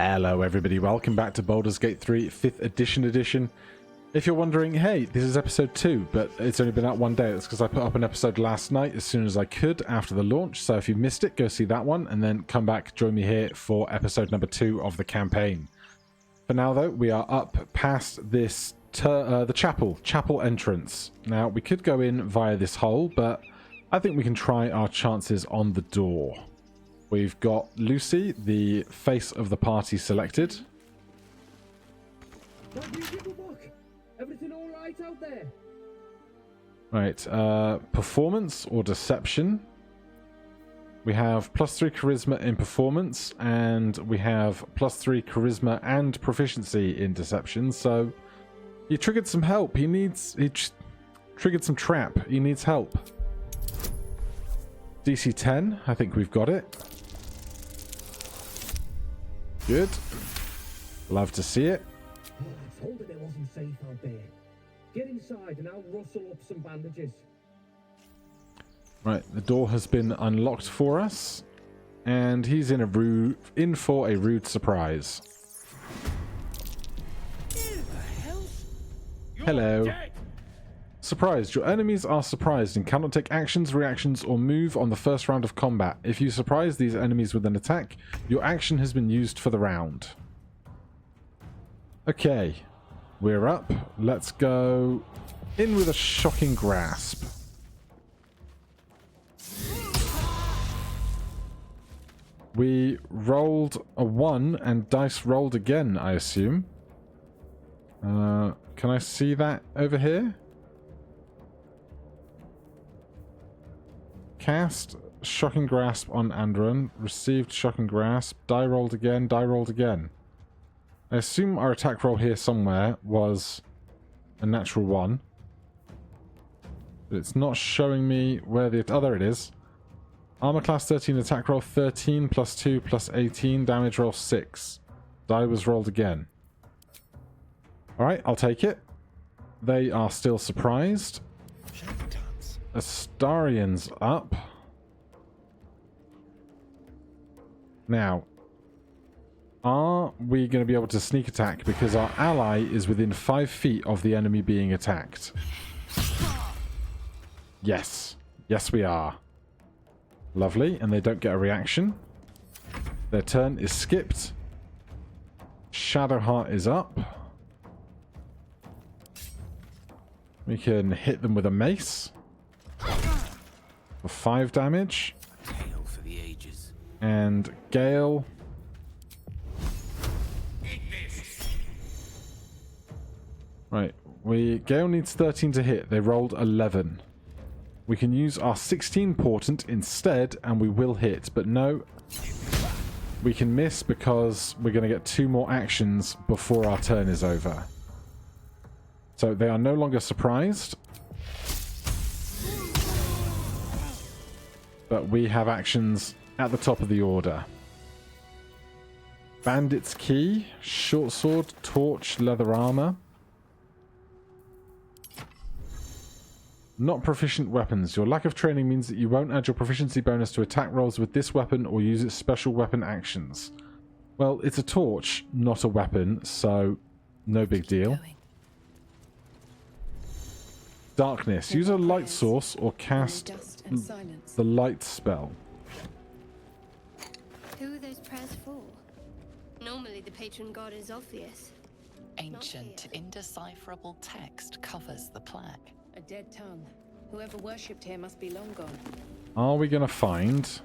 Hello everybody, welcome back to Baldur's Gate 3 5th edition. If you're wondering, hey, this is episode 2, but it's only been out one day. That's because I put up an episode last night as soon as I could after the launch. So if you missed it, go see that one and then come back, join me here for episode number 2 of the campaign. For now though, we are up past this, the chapel entrance. Now we could go in via this hole, but I think we can try our chances on the door. We've got Lucy, the face of the party, selected. Everything all right out there? Right, performance or deception. We have +3 charisma in performance, and we have +3 charisma and proficiency in deception. So he triggered some help. He triggered some trap. He needs help. DC 10. I think we've got it. Good. Love to see it. Oh, I told it wasn't safe out there. Get inside and I'll rustle up some bandages. Right, the door has been unlocked for us, and he's in for a rude surprise. Hello. Surprised. Your enemies are surprised and cannot take actions, reactions, or move on the first round of combat. If you surprise these enemies with an attack, your action has been used for the round. Okay, we're up. Let's go in with a shocking grasp. We rolled a 1 and dice rolled again, I assume. Can I see that over here? Cast Shocking Grasp on Andron. Received Shocking Grasp. Die rolled again. Die rolled again. I assume our attack roll here somewhere was a natural 1. But it's not showing me where the... Oh, there it is. Armor class 13, attack roll 13, +2, +18, damage roll 6. Die was rolled again. Alright, I'll take it. They are still surprised. Astarian's up. Now, are we going to be able to sneak attack because our ally is within 5 feet of the enemy being attacked? Yes. Yes, we are. Lovely, and they don't get a reaction. Their turn is skipped. Shadowheart is up. We can hit them with a mace for 5 damage. Hail for the ages. And Gale. Right, Gale needs 13 to hit. They rolled 11. We can use our 16 portent instead, and we will hit. But no, we can miss because we're going to get 2 more actions before our turn is over. So they are no longer surprised. But we have actions at the top of the order. Bandit's Key, Short Sword, Torch, Leather Armor. Not proficient weapons. Your lack of training means that you won't add your proficiency bonus to attack rolls with this weapon or use its special weapon actions. Well, it's a torch, not a weapon, so no big deal. Darkness. Use a light source or cast the light spell. Who are those prayers for? Normally the patron god is obvious. Ancient, indecipherable text covers the plaque. A dead tongue. Whoever worshipped here must be long gone. Are we going to find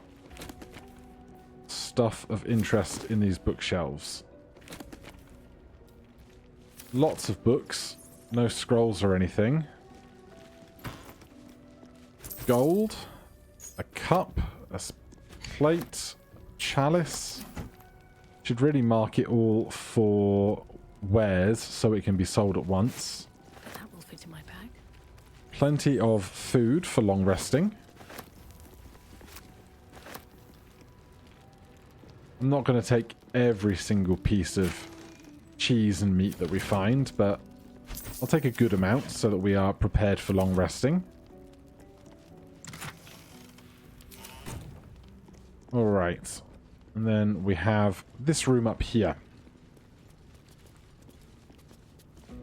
stuff of interest in these bookshelves? Lots of books. No scrolls or anything. Gold. A cup. A plate. Chalice. Should really mark it all for wares so it can be sold at once. That will fit in my bag. Plenty of food for long resting. I'm not going to take every single piece of cheese and meat that we find, but I'll take a good amount so that we are prepared for long resting. Alright. And then we have this room up here.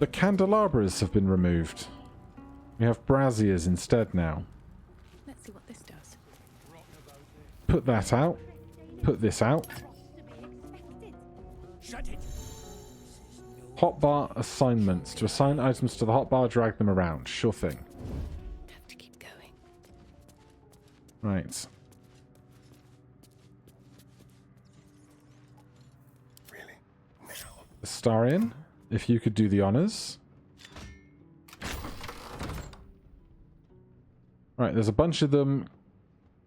The candelabras have been removed. We have braziers instead now. Let's see what this does. Put that out. Put this out. Hotbar assignments. To assign items to the hotbar, drag them around. Sure thing. Have to keep going. Right. Really? Now? Astarion, if you could do the honors. Right, there's a bunch of them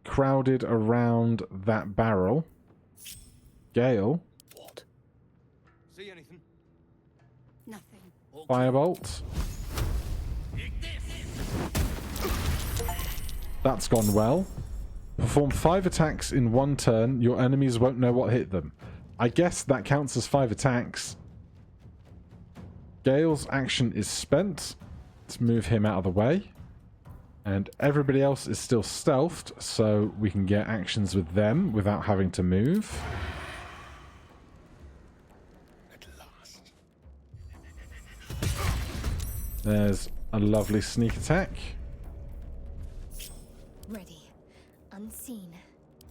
crowded around that barrel. Gale. What? See anything? Nothing. Firebolt. That's gone well. Perform 5 attacks in 1 turn. Your enemies won't know what hit them. I guess that counts as 5 attacks. Gale's action is spent. Let's move him out of the way. And everybody else is still stealthed, so we can get actions with them without having to move. At last. There's a lovely sneak attack. Ready. Unseen.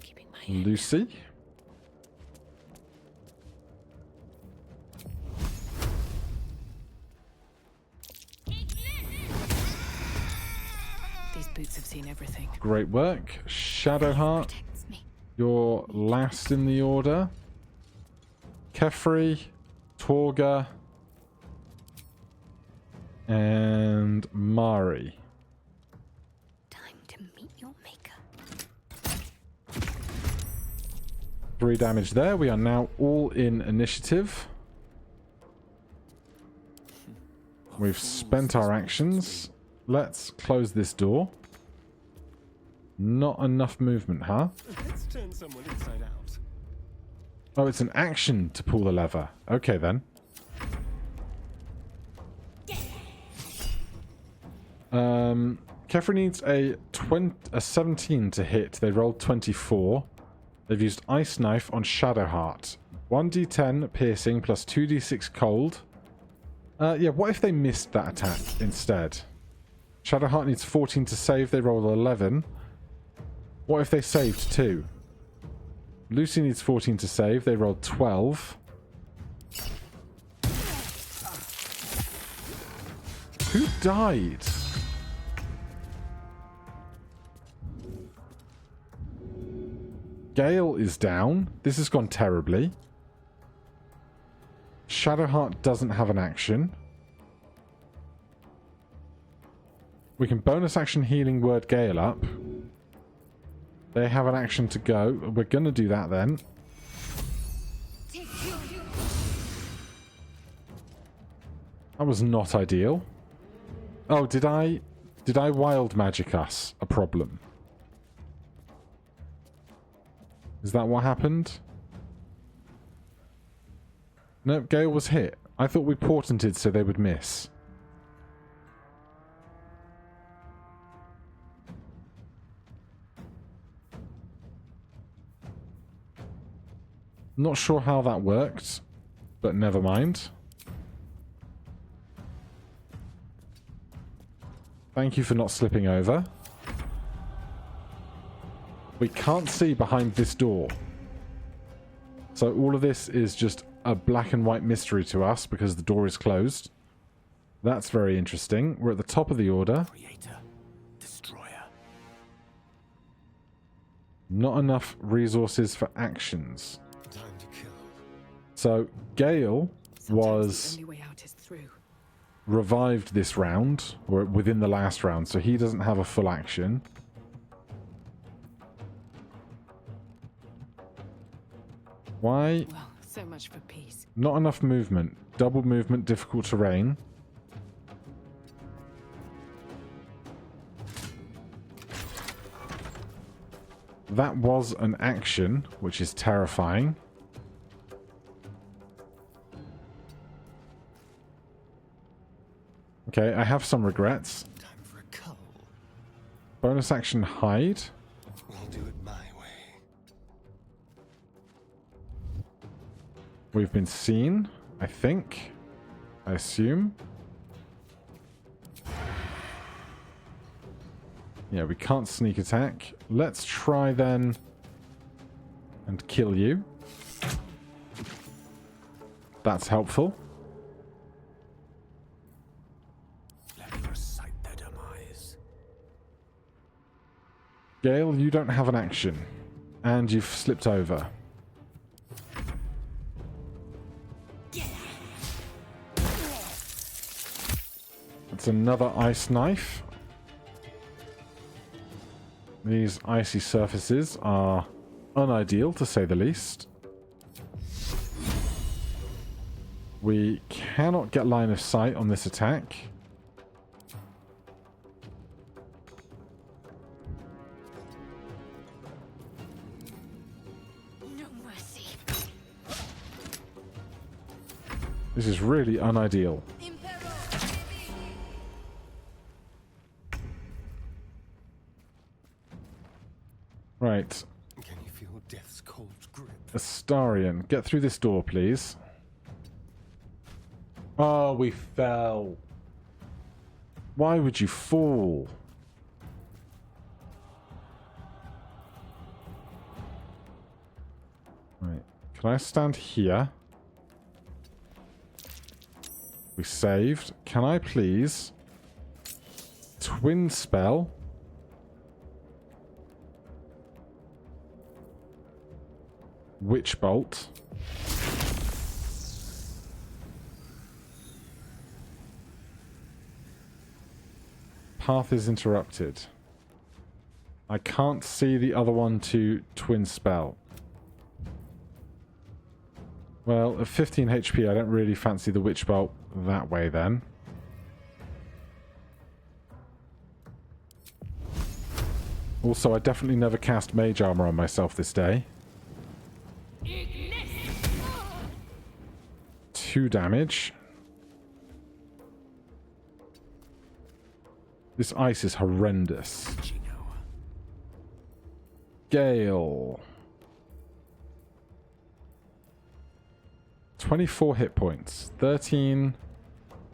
Keeping my hand. Lucy. These boots have seen everything. Great work. Shadowheart. Protects me. You're last in the order. Kefri, Torga, and Mari. Time to meet your maker. 3 damage there. We are now all in initiative. We've spent our actions. Let's close this door. Not enough movement, huh? Let's turn someone inside out. Oh, it's an action to pull the lever. Okay, then. Kefri needs a 17 to hit. They rolled 24. They've used Ice Knife on Shadowheart. 1d10 piercing plus 2d6 cold. Yeah, what if they missed that attack instead? Shadowheart needs 14 to save. They rolled 11. What if they saved 2? Lucy needs 14 to save. They rolled 12. Who died? Gale is down. This has gone terribly. Shadowheart doesn't have an action. We can bonus action healing word Gale up. They have an action to go. We're going to do that then. That was not ideal. Oh, did I wild magic us a problem? Is that what happened? No, Gale was hit. I thought we portented so they would miss. Not sure how that worked, but never mind. Thank you for not slipping over. We can't see behind this door. So all of this is just a black and white mystery to us because the door is closed. That's very interesting. We're at the top of the order. Creator, destroyer. Not enough resources for actions. Time to kill. So Gale Sometimes the was only way out is through. revived this round, or within the last round, so he doesn't have a full action. Why? Well, so much for peace. Not enough movement. Double movement, difficult terrain. That was an action, which is terrifying. Okay, I have some regrets. Time for a cull. Bonus action hide. We'll do it my way. We've been seen, I think. I assume. Yeah, we can't sneak attack. Let's try then and kill you. That's helpful. Let me recite their demise. Gale, you don't have an action. And you've slipped over. That's another ice knife. These icy surfaces are unideal, to say the least. We cannot get line of sight on this attack. No mercy. This is really unideal. Right. Can you feel death's cold grip? Astarion, get through this door, please. Oh, we fell. Why would you fall? Right. Can I stand here? We saved. Can I please twin spell? Witch bolt. Path is interrupted. I can't see the other one to twin spell. Well, at 15 HP, I don't really fancy the witch bolt that way then. Also, I definitely never cast mage armor on myself this day. 2 damage. This ice is horrendous. Gale. 24 hit points. 13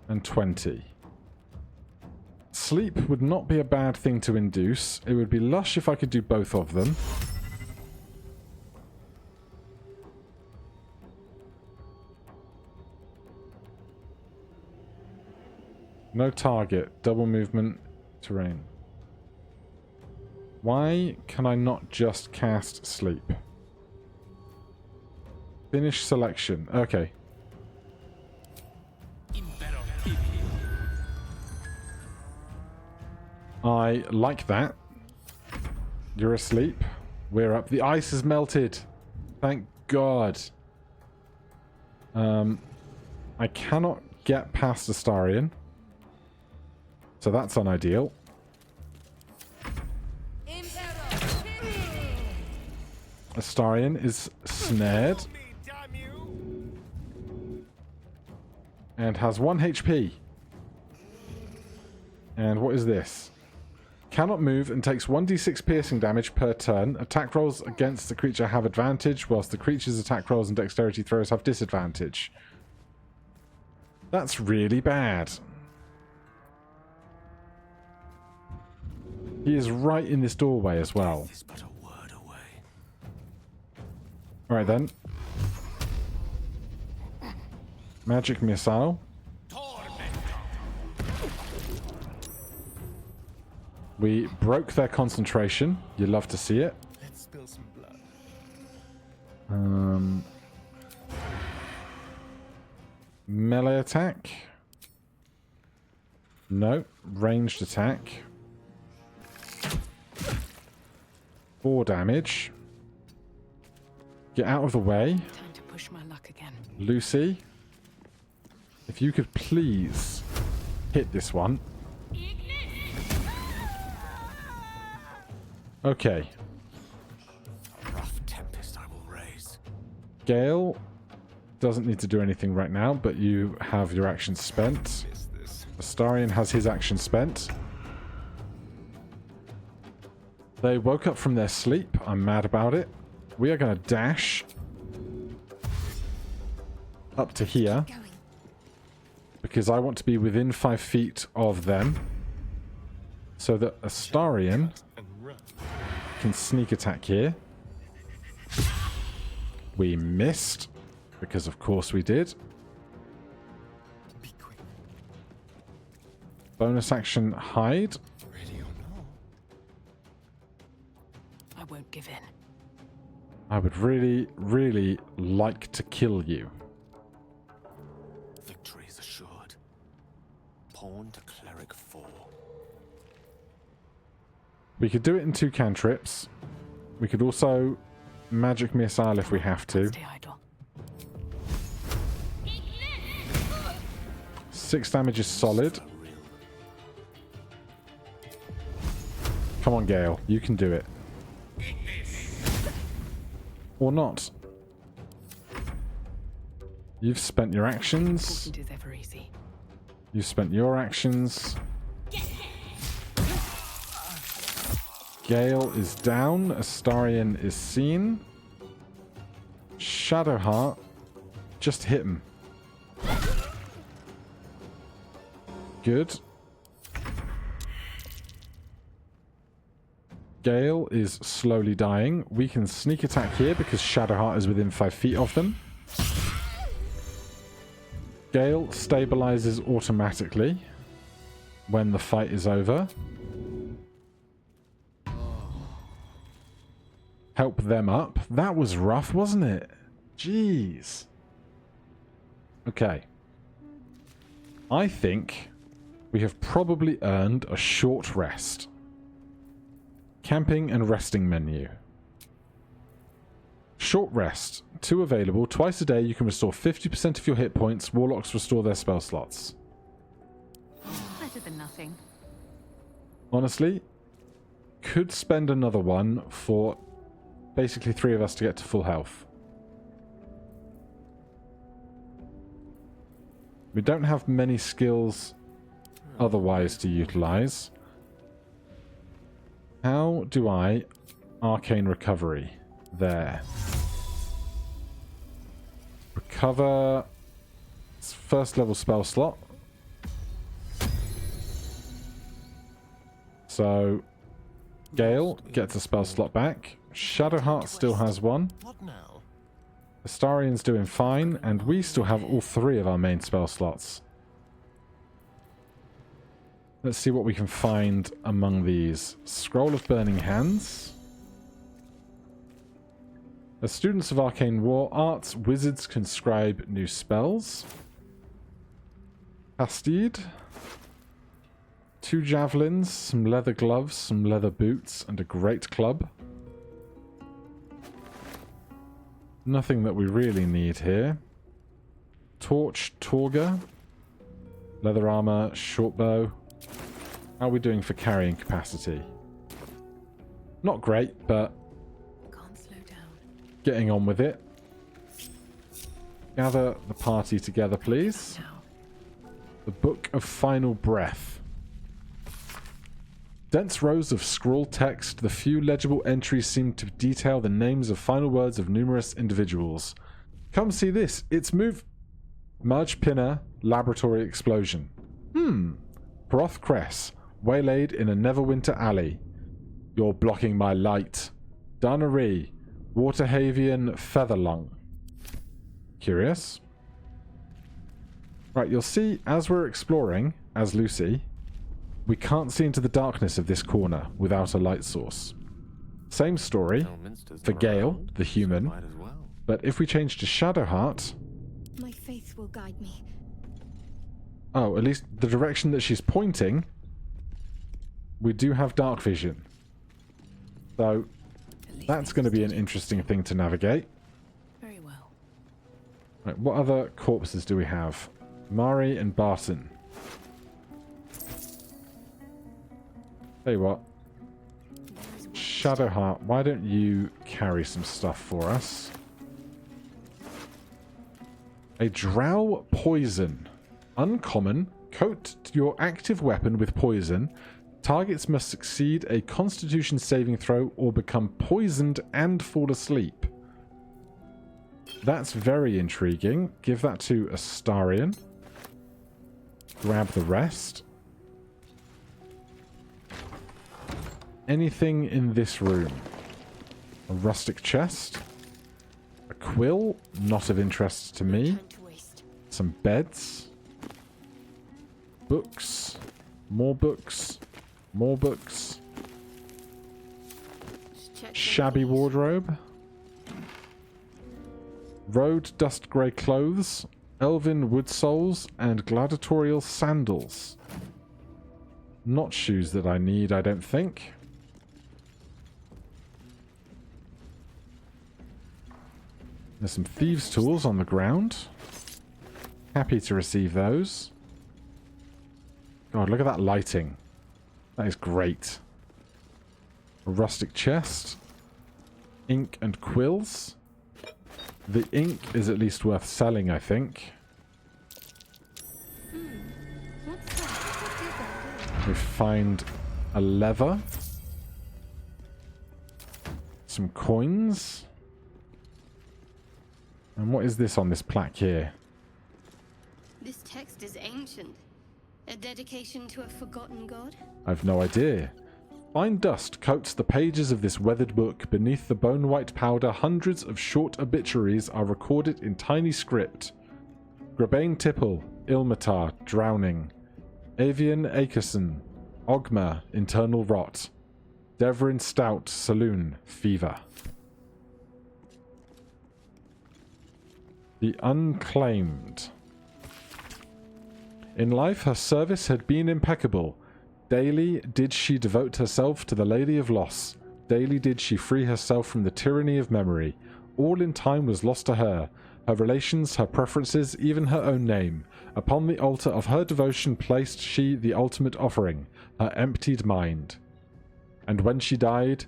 and 20. Sleep would not be a bad thing to induce. It would be lush if I could do both of them. No target. Double movement. Terrain. Why can I not just cast sleep? Finish selection. Okay. I like that. You're asleep. We're up. The ice has melted. Thank God. I cannot get past Astarion. So that's unideal. Astarion is snared. And has 1 HP. And what is this? Cannot move and takes 1d6 piercing damage per turn. Attack rolls against the creature have advantage, whilst the creature's attack rolls and dexterity throws have disadvantage. That's really bad. He is right in this doorway as well. Alright then. Magic missile. We broke their concentration. You love to see it. Let's spill some blood. Melee attack. No. Ranged attack. 4 damage. Get out of the way. Time to push my luck again. Lucy. If you could please hit this one. Okay. A rough tempest I will raise. Gale doesn't need to do anything right now, but you have your action spent. Astarion has his action spent. They woke up from their sleep. I'm mad about it. We are going to dash up to here because I want to be within 5 feet of them. So that Astarion And run. can sneak attack here. We missed, because of course we did. Be quick. Bonus action, hide. Ready or not? I won't give in. I would really, really like to kill you. Victory is assured. Pawn to cleric 4. We could do it in 2 cantrips. We could also magic missile if we have to. Stay idle. 6 damage is solid. A real Come on, Gale. You can do it. Or not. You've spent your actions. Talking is ever easy. You've spent your actions. Gale is down. Astarion is seen. Shadowheart. Just hit him. Good. Gale is slowly dying. We can sneak attack here because Shadowheart is within 5 feet of them. Gale stabilizes automatically when the fight is over. Help them up. That was rough, wasn't it? Jeez. Okay. I think we have probably earned a short rest. Camping and resting menu. Short rest. 2 available. Twice a day you can restore 50% of your hit points. Warlocks restore their spell slots. Better than nothing. Honestly, could spend another one for basically 3 of us to get to full health. We don't have many skills otherwise to utilize. How do I arcane recovery? There. Recover first level spell slot. So Gale gets a spell slot back. Shadowheart still has one. What now? Astarion's doing fine, and we still have all 3 of our main spell slots. Let's see what we can find among these. Scroll of Burning Hands. As students of arcane war arts, wizards can scribe new spells. Hastide. 2 javelins, some leather gloves, some leather boots, and a great club. Nothing that we really need here. Torch, Torga. Leather armor, short bow. How are we doing for carrying capacity? Not great, but Can't slow down. getting on with it. Gather the party together, please. Now. The Book of Final Breath. Dense rows of scroll text, the few legible entries seem to detail the names of final words of numerous individuals. Come see this, it's Mudge Pinner, laboratory explosion. Broth Cress, waylaid in a Neverwinter alley. You're blocking my light. Dunnery, Waterhavian Featherlung. Curious. Right, you'll see as we're exploring, as Lucy, we can't see into the darkness of this corner without a light source. Same story Elminster's for not Gale, around, the so human, might as well. but if we change to Shadowheart, My faith will guide me. oh, at least the direction that she's pointing, we do have dark vision. So that's going to be an interesting thing to navigate. Very well. Right, what other corpses do we have? Mari and Barton. Tell you what, Shadowheart, why don't you carry some stuff for us? A Drow Poison. Uncommon. Coat your active weapon with poison. Targets must succeed a Constitution saving throw or become poisoned and fall asleep. That's very intriguing. Give that to Astarion. Grab the rest. anything in this room? A rustic chest. A quill, not of interest to me. Time to waste. Some beds. Books. More books. More books. Just check Shabby these. wardrobe. Road dust grey clothes. Elven wood soles and gladiatorial sandals. Not shoes that I need, I don't think. There's some thieves' tools on the ground. Happy to receive those. God, look at that lighting. That is great. A rustic chest. Ink and quills. The ink is at least worth selling, I think. What's that? What did that do? We find a lever. Some coins. And what is this on this plaque here? This text is ancient. A dedication to a forgotten god? I've no idea. Fine dust coats the pages of this weathered book. Beneath the bone-white powder, hundreds of short obituaries are recorded in tiny script. Grabane Tipple, Ilmatar, drowning. Avian Akerson, Ogma, internal rot. Devrin Stout, saloon, fever. The Unclaimed. In life, her service had been impeccable. Daily did she devote herself to the Lady of Loss. Daily did she free herself from the tyranny of memory. All in time was lost to her. Her relations, her preferences, even her own name. Upon the altar of her devotion placed she the ultimate offering, her emptied mind. And when she died,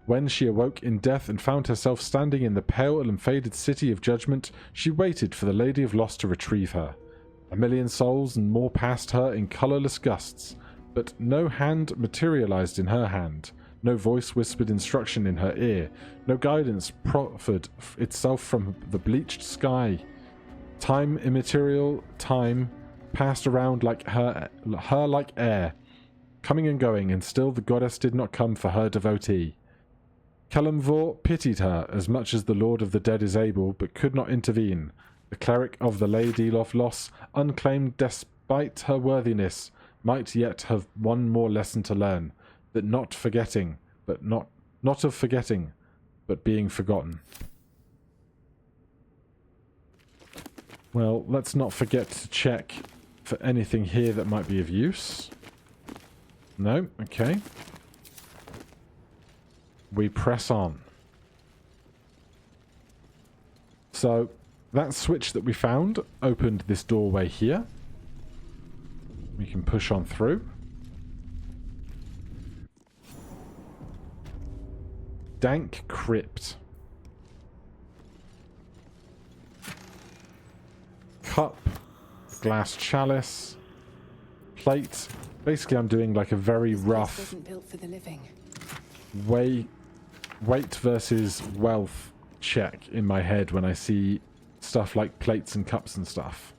when she awoke in death and found herself standing in the pale and faded city of judgment, she waited for the Lady of Loss to retrieve her. A million souls and more passed her in colourless gusts, but no hand materialized in her hand, no voice whispered instruction in her ear, no guidance proffered itself from the bleached sky. Time immaterial, time passed around like her like air, coming and going, and still the goddess did not come for her devotee. Kalimvor pitied her as much as the Lord of the Dead is able, but could not intervene. The cleric of the Lady of Loss, unclaimed despite her worthiness, might yet have one more lesson to learn, that not forgetting, but not of forgetting, but being forgotten. Well, let's not forget to check for anything here that might be of use. No? Okay. We press on. So, that switch that we found opened this doorway here. We can push on through. Dank crypt. Cup. Glass chalice. Plate. Basically, I'm doing like a very rough Wasn't built for the living. weight versus wealth check in my head when I see stuff like plates and cups and stuff.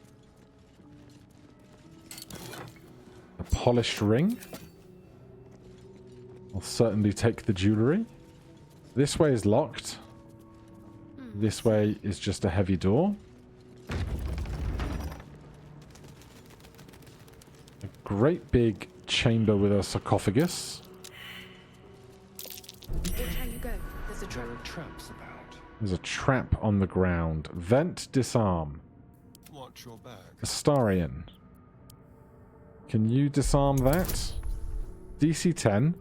A polished ring. I'll certainly take the jewellery. This way is locked. This way is just a heavy door. A great big chamber with a sarcophagus. Watch how you go. There's a trap. There are traps about. There's a trap on the ground. Vent, disarm. Watch your back. Astarian. Can you disarm that? DC 10.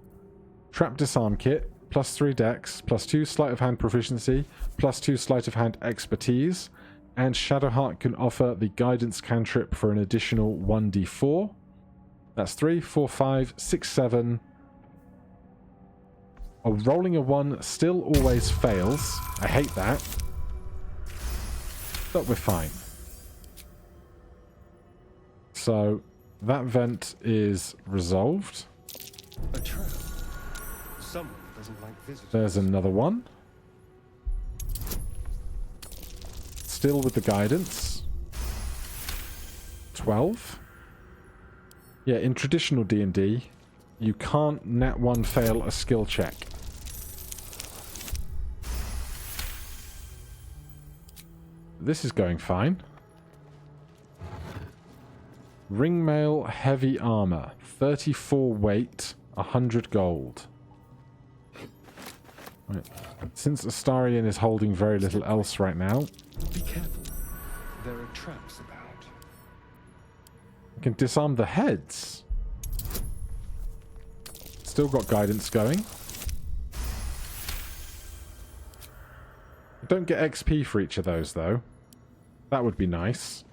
Trap disarm kit. +3 dex. +2 sleight of hand proficiency. +2 sleight of hand expertise. And Shadowheart can offer the guidance cantrip for an additional 1d4. That's 3, 4, 5, 6, 7. Oh, rolling a 1 still always fails. I hate that. But we're fine. So, that vent is resolved. A trap. Someone doesn't like visitors. There's another one. Still with the guidance. 12. Yeah, in traditional D&D, You can't nat 1 fail a skill check. This is going fine. Ringmail heavy armor. 34 weight, 100 gold. Right. Since Astarion is holding very little else right now, Be careful. There are traps about. I can disarm the heads. Still got guidance going. I don't get XP for each of those, though. That would be nice.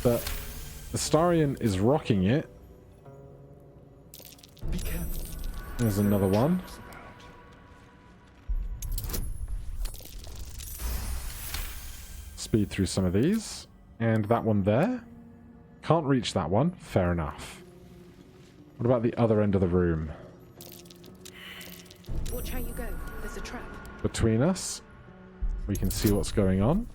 But Astarion is rocking it. Be careful. There's another one. Traps about. Speed through some of these. And that one there. Can't reach that one. Fair enough. What about the other end of the room? Watch how you go. There's a trap. Between us, we can see what's going on.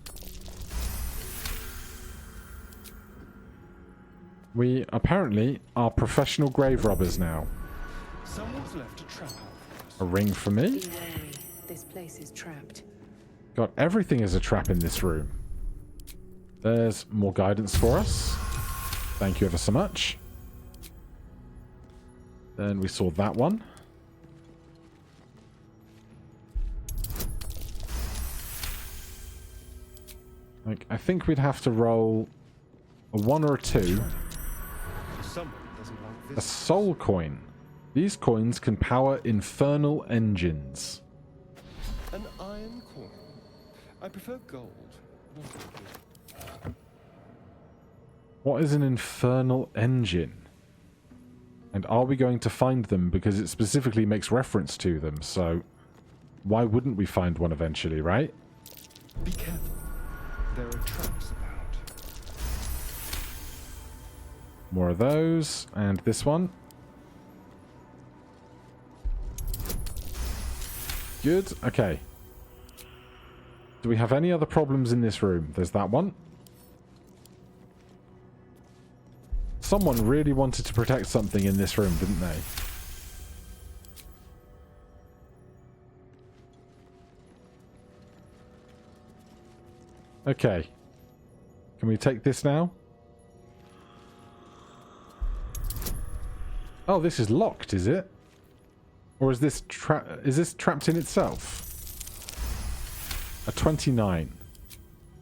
We apparently are professional grave robbers now. Someone's left a trap out for A us. ring for me. Be wary. This place is trapped. God, everything is a trap in this room. There's more guidance for us. Thank you ever so much. Then we saw that one. Like, I think we'd have to roll a 1 or a 2. Someone doesn't like A this. soul coin. These coins can power infernal engines. An iron coin. I prefer gold. Not good. What is an infernal engine? And are we going to find them? Because it specifically makes reference to them, so why wouldn't we find one eventually, right? Be careful. There are traps about. More of those, and this one. Good, okay. Do we have any other problems in this room? There's that one. Someone really wanted to protect something in this room, didn't they? Okay. Can we take this now? Oh, this is locked, is it? Or is this trapped in itself? A 29.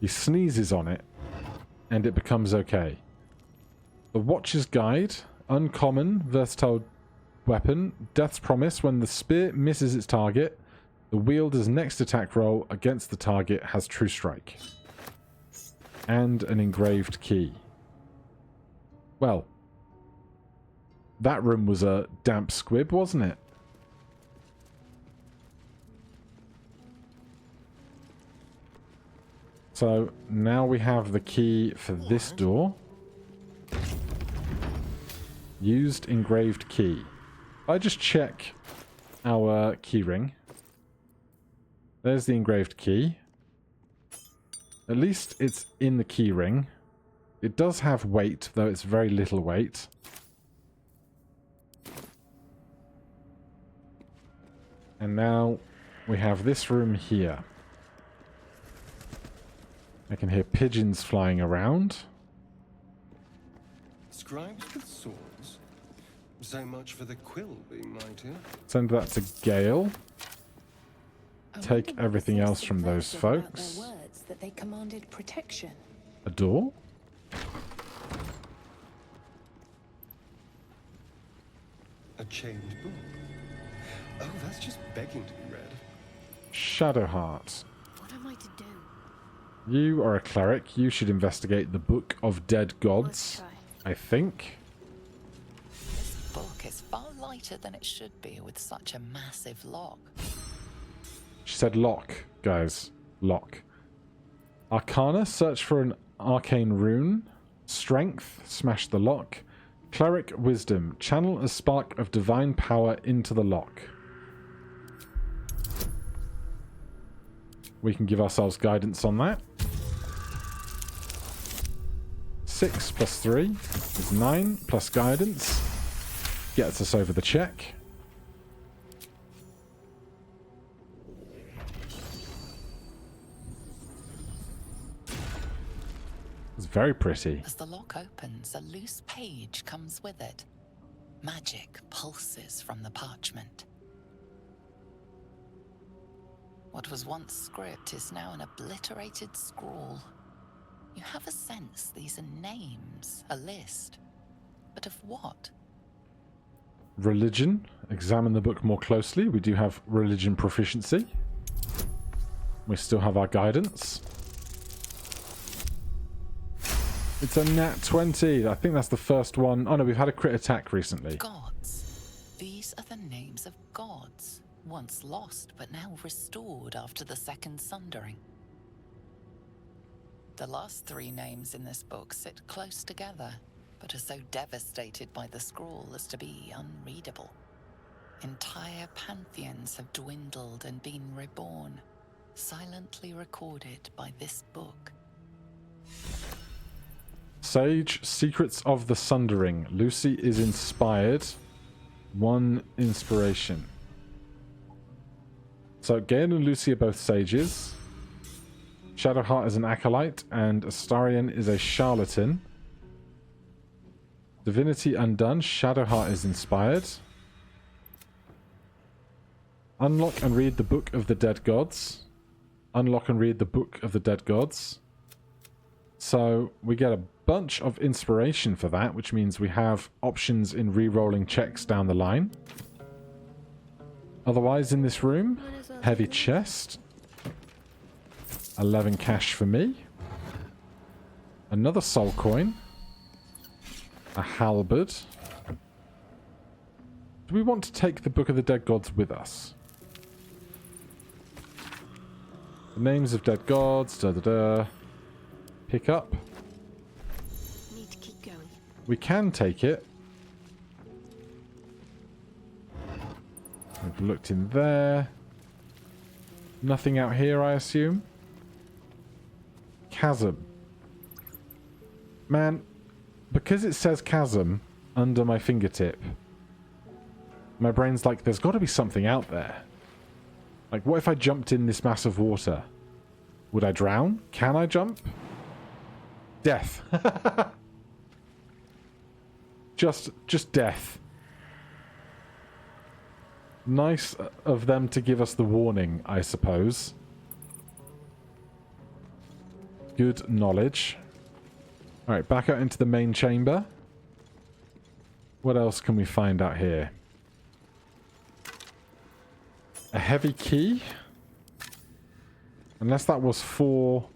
He sneezes on it, and it becomes okay. The Watcher's Guide. Uncommon, versatile weapon. Death's Promise. When the spear misses its target, the wielder's next attack roll against the target has True Strike. And an engraved key. Well, that room was a damp squib, wasn't it? So now we have the key for this door. Used engraved key. I just check our key ring. There's the engraved key. At least it's in the key ring. It does have weight, though it's very little weight. And now we have this room here. I can hear pigeons flying around. Scribes with swords. So much for the quill being mightier. Send that to Gale. I Take wonder what everything this else from those subversive about folks. Their words that they commanded protection. A door? A chained book. Oh, that's just begging to be read. Shadowheart. What am I to do? You are a cleric. You should investigate the Book of Dead Let's Gods, try. I think. This book is far lighter than it should be with such a massive lock. She said lock, guys. Lock. Arcana, search for an arcane rune. Strength, smash the lock. Cleric wisdom, channel a spark of divine power into the lock. We can give ourselves guidance on that. 6 plus 3 is 9, plus guidance. Gets us over the check. It's very pretty. As the lock opens, a loose page comes with it. Magic pulses from the parchment. What was once script is now an obliterated scrawl. You have a sense these are names, a list. But of what? Religion. Examine the book more closely. We do have religion proficiency. We still have our guidance. It's a nat 20. I think that's the first one. Oh no, we've had a crit attack recently. Gods. These are the names of gods, once lost but now restored after the Second Sundering. The last 3 names in this book sit close together, but are so devastated by the scroll as to be unreadable. Entire pantheons have dwindled and been reborn, silently recorded by this book. Sage, Secrets of the Sundering. Lucy is inspired. 1 inspiration. So Gale and Lucy are both sages. Shadowheart is an acolyte, and Astarion is a charlatan. Divinity undone. Shadowheart is inspired. Unlock and read the Book of the Dead Gods. Unlock and read the Book of the Dead Gods. So we get a bunch of inspiration for that, which means we have options in re-rolling checks down the line. Otherwise, in this room, heavy chest. 11 cash for me. Another soul coin. A halberd. Do we want to take the Book of the Dead Gods with us? The names of dead gods. Da da da. Pick up. Need to keep going. We can take it. We've looked in there. Nothing out here, I assume. Chasm. Man, because it says chasm under my fingertip, my brain's like, there's got to be something out there. Like, what if I jumped in this mass of water? Would I drown? Can I jump? Death. just death. Nice of them to give us the warning, I suppose. Good knowledge. Alright, back out into the main chamber. What else can we find out here? A heavy key. Unless that was for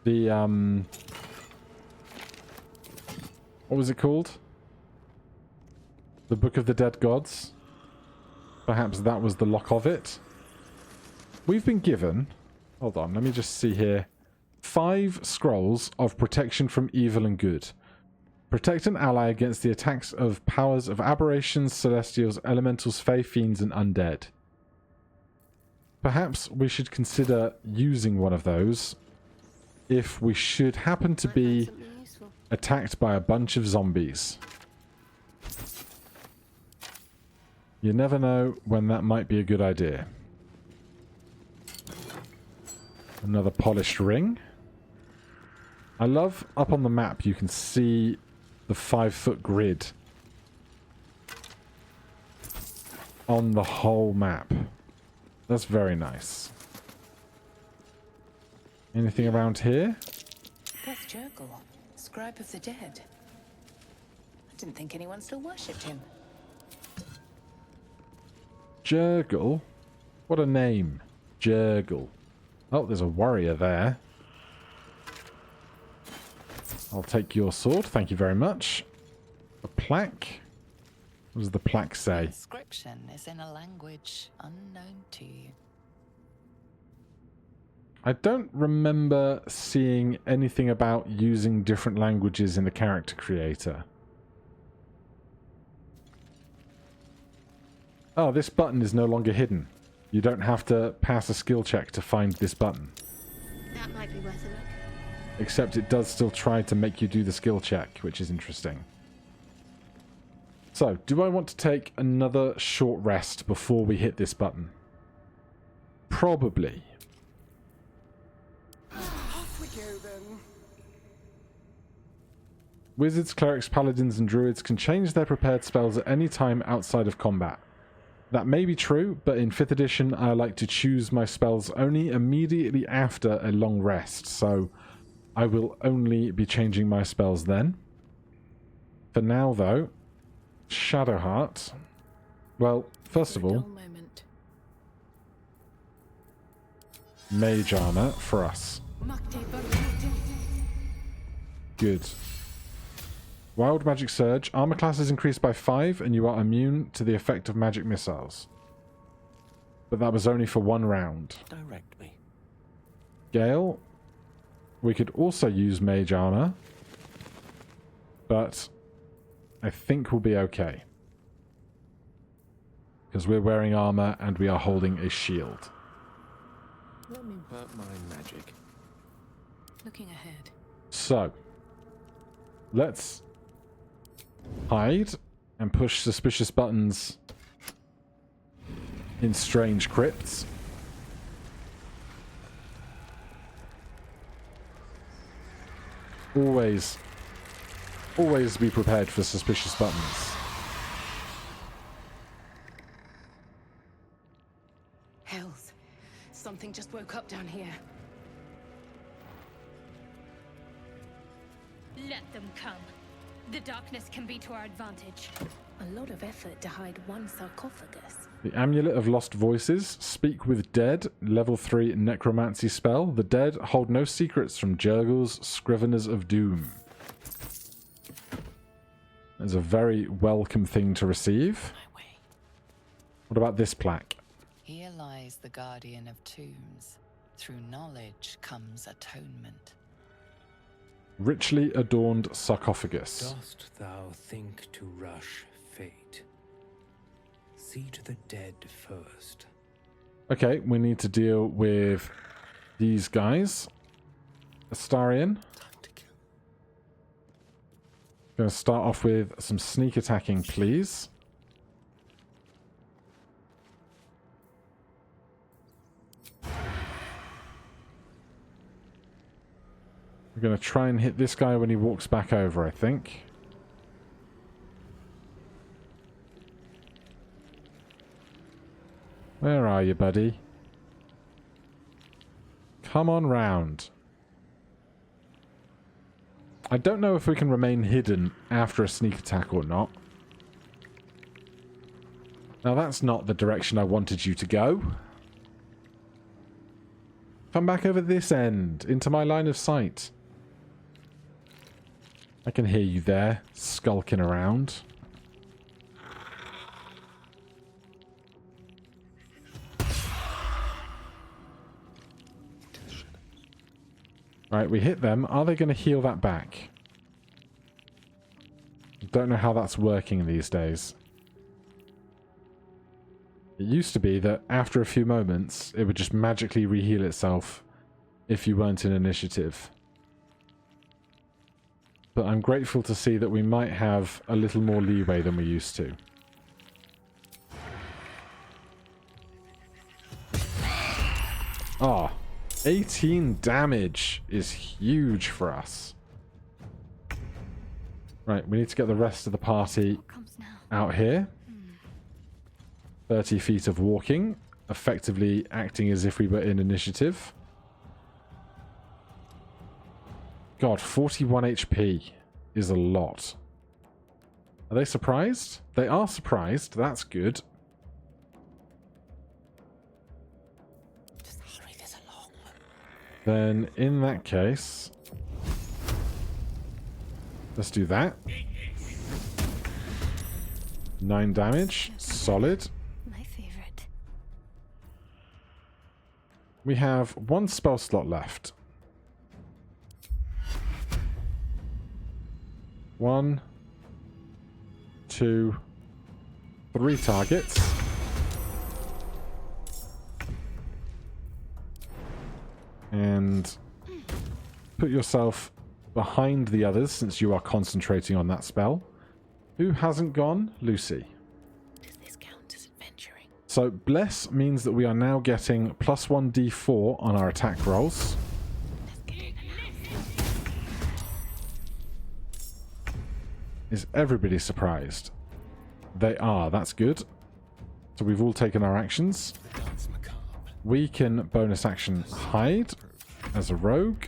the, what was it called? The Book of the Dead Gods. Perhaps that was the lock of it. We've been given... Hold on, let me just see here. 5 scrolls of protection from evil and good. Protect an ally against the attacks of powers of aberrations, celestials, elementals, fey, fiends, and undead. Perhaps we should consider using one of those if we should happen to be attacked by a bunch of zombies. You never know when that might be a good idea. Another polished ring. I love up on the map you can see the 5-foot grid on the whole map. That's very nice. Anything around here? That's Jurgle, scribe of the dead. I didn't think anyone still worshipped him. Jurgle? What a name. Jurgle. Oh, there's a warrior there. I'll take your sword, thank you very much. A plaque? What does the plaque say? The inscription is in a language unknown to you. I don't remember seeing anything about using different languages in the character creator. Oh, this button is no longer hidden. You don't have to pass a skill check to find this button. That might be worth a look. Except it does still try to make you do the skill check, which is interesting. So, do I want to take another short rest before we hit this button? Probably. Off we go then. Wizards, clerics, paladins, and druids can change their prepared spells at any time outside of combat. That may be true, but in 5th edition I like to choose my spells only immediately after a long rest, so I will only be changing my spells then. For now though, Shadowheart. Well, first of all, Mage Armor for us. Good. Wild Magic Surge. Armor class is increased by 5 and you are immune to the effect of magic missiles. But that was only for 1 round. Direct me. Gale. We could also use Mage Armor. But I think we'll be okay. Because we're wearing armor and we are holding a shield. Let me burp my magic. Looking ahead. So, let's hide and push suspicious buttons in strange crypts. Always be prepared for suspicious buttons. Hells. Something just woke up down here. Let them come. The darkness can be to our advantage. A lot of effort to hide one sarcophagus. The Amulet of Lost Voices. Speak with Dead. Level 3 Necromancy spell. The dead hold no secrets from Jurgles, Scriveners of Doom. That's a very welcome thing to receive. What about this plaque? Here lies the guardian of tombs. Through knowledge comes atonement. Richly adorned sarcophagus. Dost thou think to rush fate? See to the dead first. Okay, we need to deal with these guys. Astarion. Going to start off with some sneak attacking, please. We're going to try and hit this guy when he walks back over, I think. Where are you, buddy? Come on round. I don't know if we can remain hidden after a sneak attack or not. Now that's not the direction I wanted you to go. Come back over this end, into my line of sight. I can hear you there, skulking around. Right, we hit them. Are they going to heal that back? Don't know how that's working these days. It used to be that after a few moments, it would just magically reheal itself if you weren't in initiative. But I'm grateful to see that we might have a little more leeway than we used to. Ah. 18 damage is huge for us. Right, we need to get the rest of the party out here. 30 feet of walking, effectively acting as if we were in initiative. God, 41 HP is a lot. Are they surprised? They are surprised. That's good. Then, in that case, let's do that. 9 damage. Solid. My favorite. We have 1 spell slot left. 1, 2, 3 targets. And put yourself behind the others since you are concentrating on that spell. Who hasn't gone? Lucy. Does this count as adventuring? So Bless means that we are now getting +1 d4 on our attack rolls. Is everybody surprised? They are. That's good. So we've all taken our actions. We can bonus action hide as a rogue.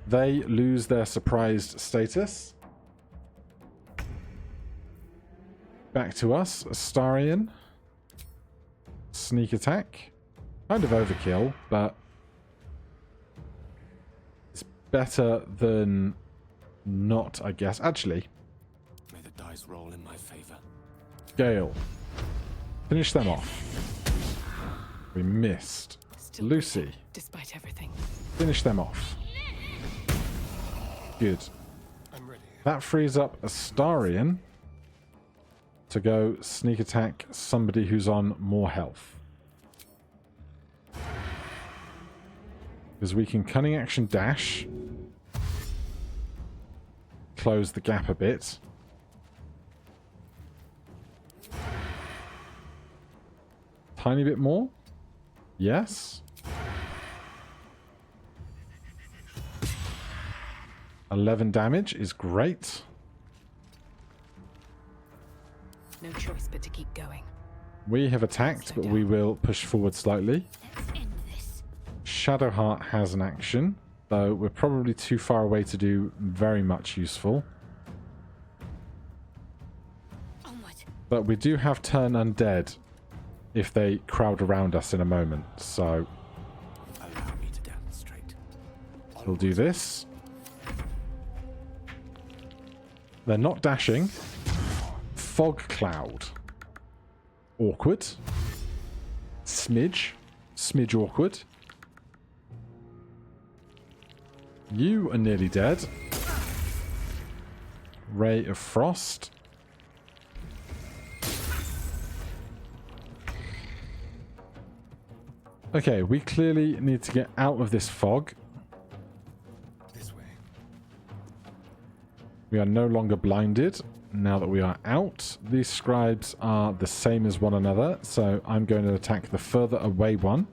They lose their surprised status. Back to us. Astarion. Sneak attack. Kind of overkill, but it's better than not, I guess. Actually, May the dice roll in my favor. Gale. Finish them off. We missed. Still Lucy. breathing, despite everything. Finish them off. Good. I'm ready. That frees up Astarion to go sneak attack somebody who's on more health. Because we can cunning action dash. Close the gap a bit. Tiny bit more. Yes. 11 damage is great. No choice but to keep going. We have attacked, but we will push forward slightly. Let's end this. Shadowheart has an action, though we're probably too far away to do very much useful. Onward. But we do have turn undead if they crowd around us in a moment, so Allow me to demonstrate. we'll do this. They're not dashing. Fog cloud. Awkward. Smidge. Smidge awkward. You are nearly dead. Ray of Frost. Okay, we clearly need to get out of this fog. This way. We are no longer blinded now that we are out. These scribes are the same as one another, so I'm going to attack the further away one.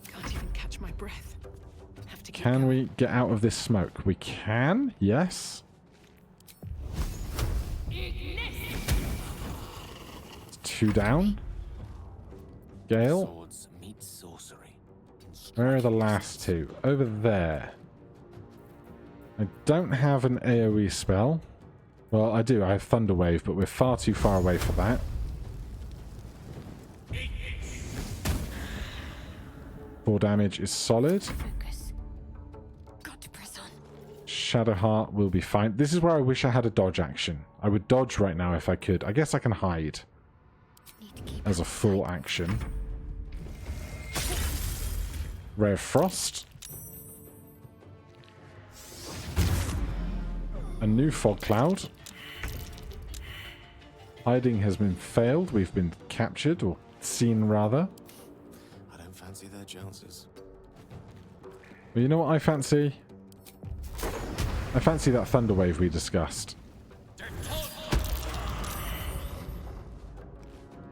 Can't even catch my breath. Have to keep Can going. we get out of this smoke? We can, yes. Two down. Gale. Swords meet sorcery. Where are the last two? Over there. I don't have an AoE spell. Well, I do. I have Thunder Wave, but we're far too far away for that. Four damage is solid. Focus. Got to press on. Shadowheart will be fine. This is where I wish I had a dodge action. I would dodge right now if I could. I guess I can hide Need to keep as a full action. Ray of Frost. A new fog cloud. Hiding has been failed. We've been captured, or seen rather. I don't fancy their chances. But you know what I fancy? I fancy that Thunder Wave we discussed.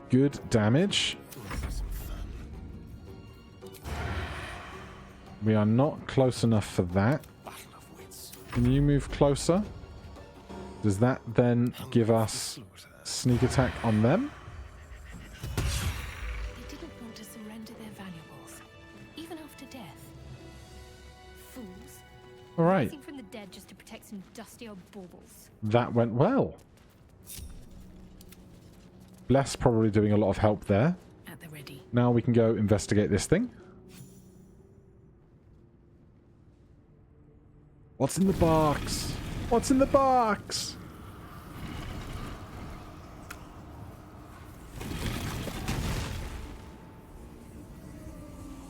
Good damage. We are not close enough for that. Battle of wits. Can you move closer? Does that then give us sneak attack on them? They didn't want to surrender their valuables, even after death. fools. All right. Rising from the dead just to protect some dusty old baubles. That went well. Bless probably doing a lot of help there. At the ready. Now we can go investigate this thing. What's in the box? What's in the box?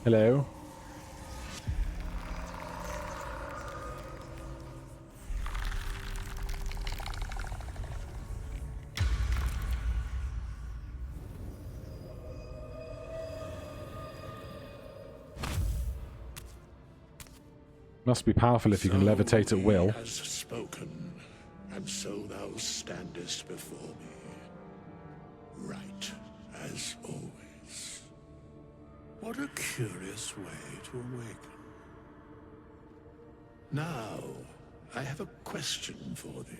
Hello? Must be powerful if you can levitate at will. He has spoken, and so thou standest before me, right as always. What a curious way to awaken. Now, I have a question for thee.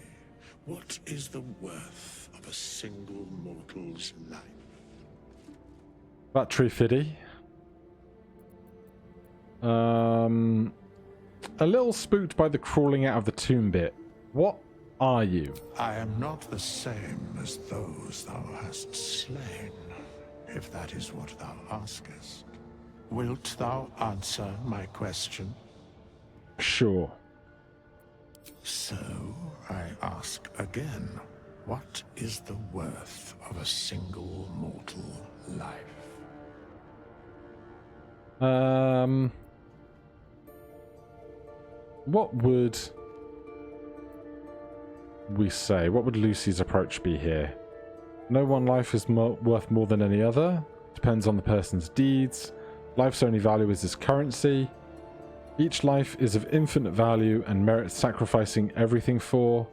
What is the worth of a single mortal's life? Battery fiddy. A little spooked by the crawling out of the tomb bit. What are you? I am not the same as those thou hast slain, if that is what thou askest. Wilt thou answer my question? Sure. So, I ask again, what is the worth of a single mortal life? What would we say? What would Lucy's approach be here? No one life is worth more than any other. Depends on the person's deeds. Life's only value is its currency. Each life is of infinite value and merits sacrificing everything for.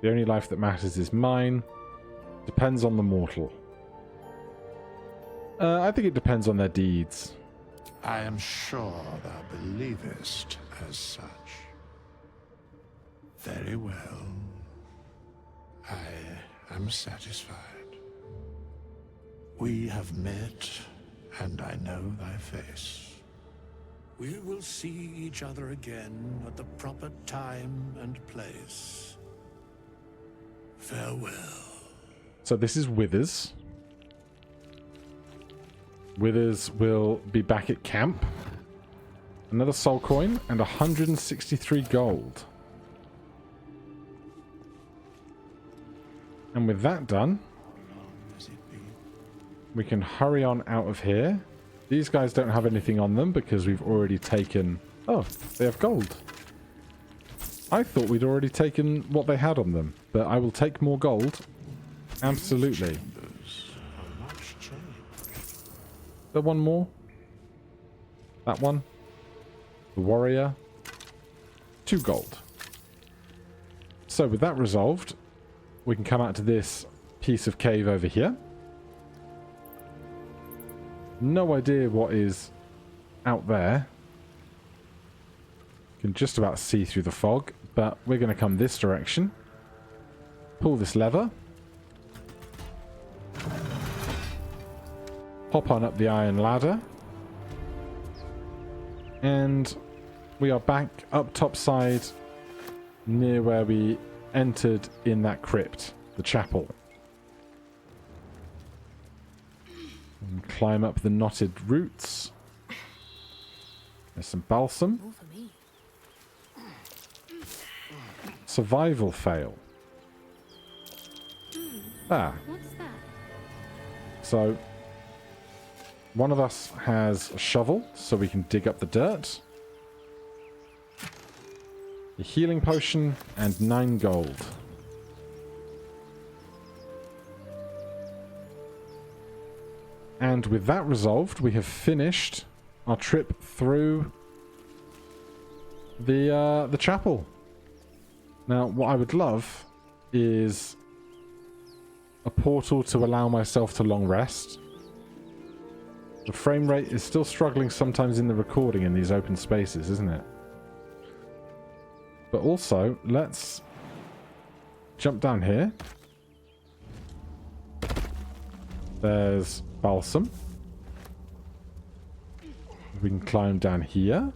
The only life that matters is mine. Depends on the mortal. I think it depends on their deeds. I am sure thou believest as such. Very well. I am satisfied. We have met, and I know thy face. We will see each other again at the proper time and place. Farewell. So this is Withers. Withers will be back at camp. Another soul coin and 163 gold. And with that done, we can hurry on out of here. These guys don't have anything on them because we've already taken... Oh, they have gold. I thought we'd already taken what they had on them, but I will take more gold. Absolutely. The one more. That one. The warrior. 2 gold. So with that resolved, we can come out to this piece of cave over here. No idea what is out there. Can just about see through the fog, but we're going to come this direction. Pull this lever. Hop on up the iron ladder. And we are back up top side near where we entered in that crypt, the chapel. And climb up the knotted roots. There's some balsam. Survival fail. Ah. What's that? So, one of us has a shovel, so we can dig up the dirt. A healing potion, and 9 gold. And with that resolved, we have finished our trip through the chapel. Now, what I would love is a portal to allow myself to long rest. The frame rate is still struggling sometimes in the recording in these open spaces, isn't it? But also, let's jump down here. There's balsam. We can climb down here.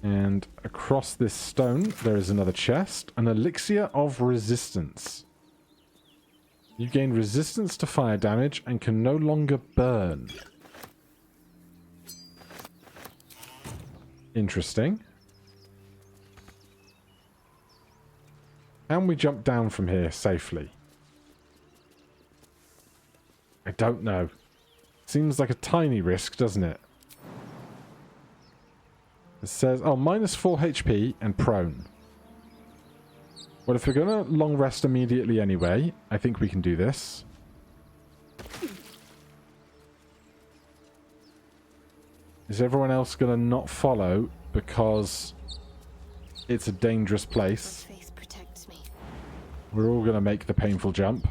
And across this stone, there is another chest. An elixir of resistance. You gain resistance to fire damage and can no longer burn. Interesting. Can we jump down from here safely? I don't know. Seems like a tiny risk, doesn't it? It says, oh, minus 4 HP and prone. Well, if we're going to long rest immediately anyway, I think we can do this. Is everyone else going to not follow because it's a dangerous place? Face protects me. We're all going to make the painful jump.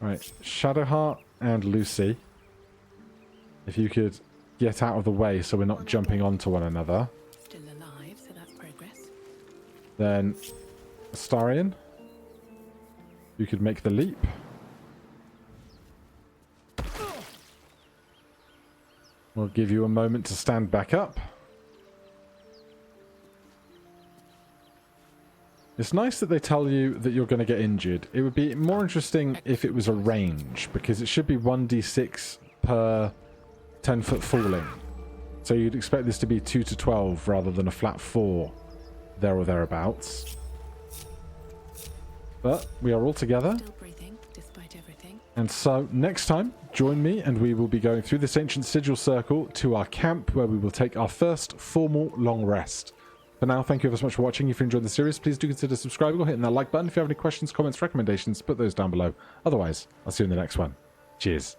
Right, Shadowheart and Lucy. If you could get out of the way so we're not jumping onto one another. Still alive, so that's progress. Then Astarion. You could make the leap. We'll give you a moment to stand back up. It's nice that they tell you that you're going to get injured. It would be more interesting if it was a range, because it should be 1d6 per 10-foot falling. So you'd expect this to be 2 to 12 rather than a flat 4 there or thereabouts. But we are all together. Still breathing, despite everything. And so next time, join me and we will be going through this ancient sigil circle to our camp where we will take our first formal long rest. For now, thank you ever so much for watching. If you enjoyed the series, please do consider subscribing or hitting that like button. If you have any questions, comments, recommendations, put those down below. Otherwise, I'll see you in the next one. Cheers.